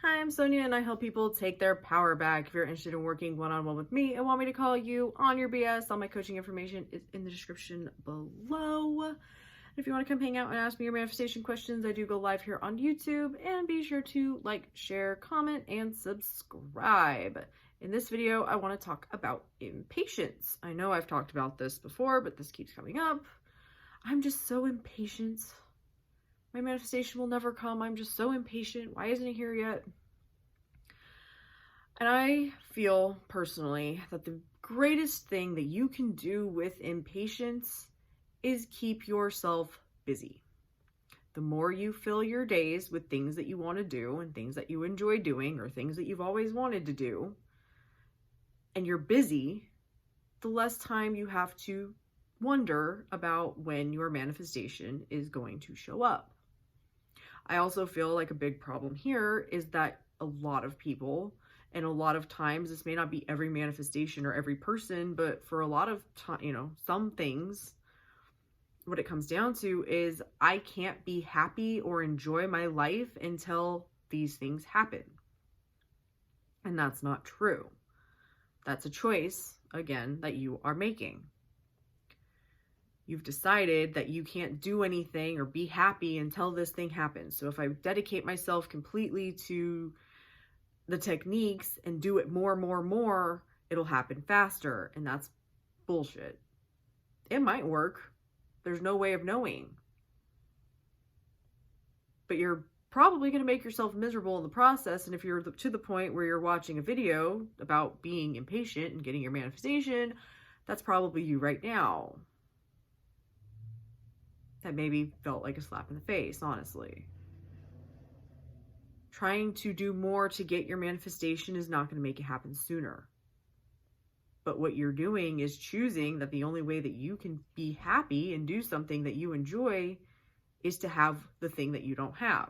Hi, I'm Sonja and I help people take their power back. If you're interested in working one-on-one with me and want me to call you on your BS, all my coaching information is in the description below. If you want to come hang out and ask me your manifestation questions, I do go live here on YouTube, and be sure to like, share, comment, and subscribe. In this video, I want to talk about impatience. I know I've talked about this before, but this keeps coming up. I'm just so impatient. My manifestation will never come. I'm just so impatient. Why isn't it here yet? And I feel personally that the greatest thing that you can do with impatience is keep yourself busy. The more you fill your days with things that you want to do and things that you enjoy doing or things that you've always wanted to do, and you're busy, the less time you have to wonder about when your manifestation is going to show up. I also feel like a big problem here is that a lot of people, and a lot of times, this may not be every manifestation or every person, but for a lot of time, some things, what it comes down to is I can't be happy or enjoy my life until these things happen. And that's not true. That's a choice, again, that you are making. You've decided that you can't do anything or be happy until this thing happens. So if I dedicate myself completely to the techniques and do it more, it'll happen faster. And that's bullshit. It might work. There's no way of knowing. But you're probably going to make yourself miserable in the process. And if you're to the point where you're watching a video about being impatient and getting your manifestation, that's probably you right now. That maybe felt like a slap in the face, honestly. Trying to do more to get your manifestation is not going to make it happen sooner. But what you're doing is choosing that the only way that you can be happy and do something that you enjoy is to have the thing that you don't have.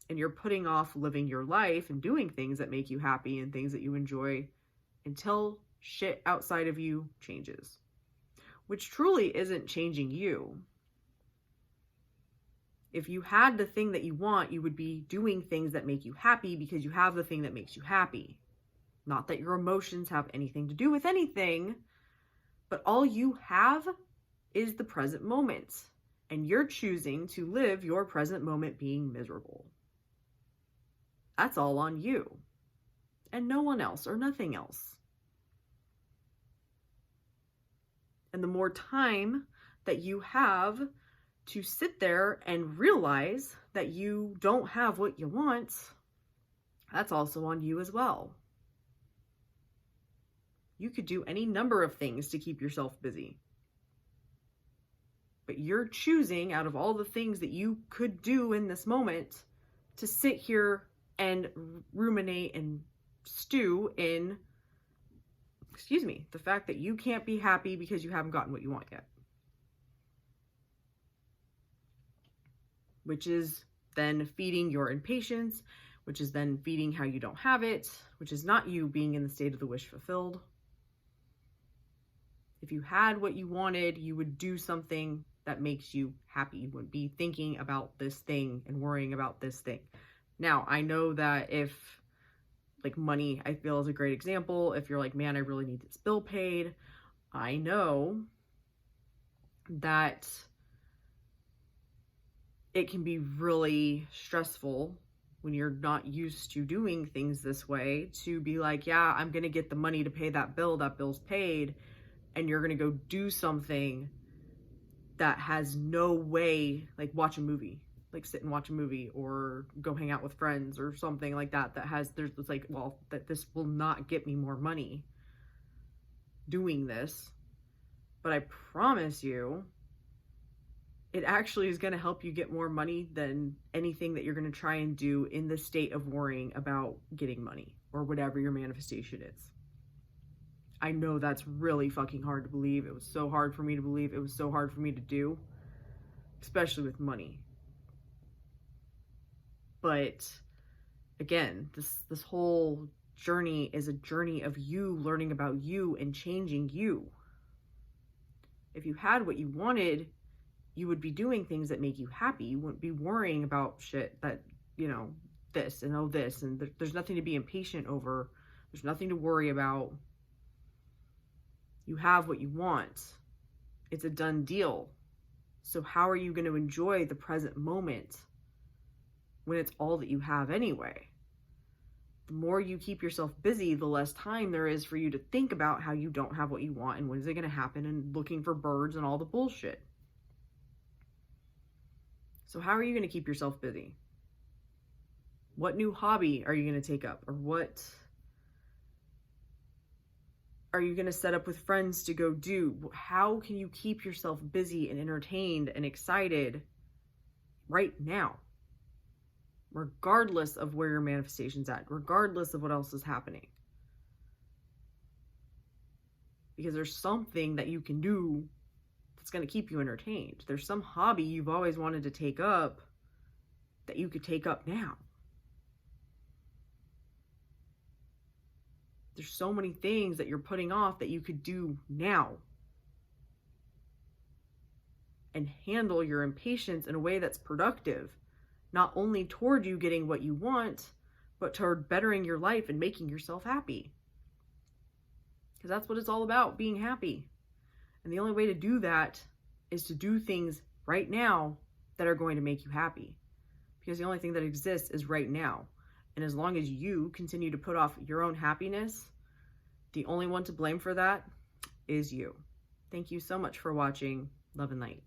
And you're putting off living your life and doing things that make you happy and things that you enjoy until shit outside of you changes. Which truly isn't changing you. If you had the thing that you want, you would be doing things that make you happy because you have the thing that makes you happy. Not that your emotions have anything to do with anything, but all you have is the present moment. And you're choosing to live your present moment being miserable. That's all on you. And no one else or nothing else. And the more time that you have to sit there and realize that you don't have what you want, that's also on you as well. You could do any number of things to keep yourself busy. But you're choosing out of all the things that you could do in this moment to sit here and ruminate and stew in, the fact that you can't be happy because you haven't gotten what you want yet. Which is then feeding your impatience, which is then feeding how you don't have it, which is not you being in the state of the wish fulfilled. If you had what you wanted, you would do something that makes you happy. You wouldn't be thinking about this thing and worrying about this thing. Now, I know that if, like, money, I feel is a great example. If you're like, man, I really need this bill paid, I know that it can be really stressful when you're not used to doing things this way to be like, yeah, I'm going to get the money to pay that bill's paid, and you're going to go do something that has no way, like watch a movie, like sit and watch a movie or go hang out with friends or something like that, there's like, well, that this will not get me more money doing this. But I promise you, it actually is going to help you get more money than anything that you're going to try and do in the state of worrying about getting money or whatever your manifestation is. I know that's really fucking hard to believe. It was so hard for me to believe. It was so hard for me to do, especially with money. But again, this whole journey is a journey of you learning about you and changing you. If you had what you wanted, you would be doing things that make you happy. You wouldn't be worrying about shit that, this and oh this, and there's nothing to be impatient over. There's nothing to worry about. You have what you want. It's a done deal. So how are you going to enjoy the present moment when it's all that you have anyway? The more you keep yourself busy, the less time there is for you to think about how you don't have what you want and when is it going to happen and looking for birds and all the bullshit. So how are you going to keep yourself busy? What new hobby are you going to take up? Or what are you going to set up with friends to go do? How can you keep yourself busy and entertained and excited right now? Regardless of where your manifestation's at, regardless of what else is happening. Because there's something that you can do that's going to keep you entertained. There's some hobby you've always wanted to take up that you could take up now. There's so many things that you're putting off that you could do now. And handle your impatience in a way that's productive. Not only toward you getting what you want, but toward bettering your life and making yourself happy. Because that's what it's all about, being happy. And the only way to do that is to do things right now that are going to make you happy. Because the only thing that exists is right now. And as long as you continue to put off your own happiness, the only one to blame for that is you. Thank you so much for watching. Love and light.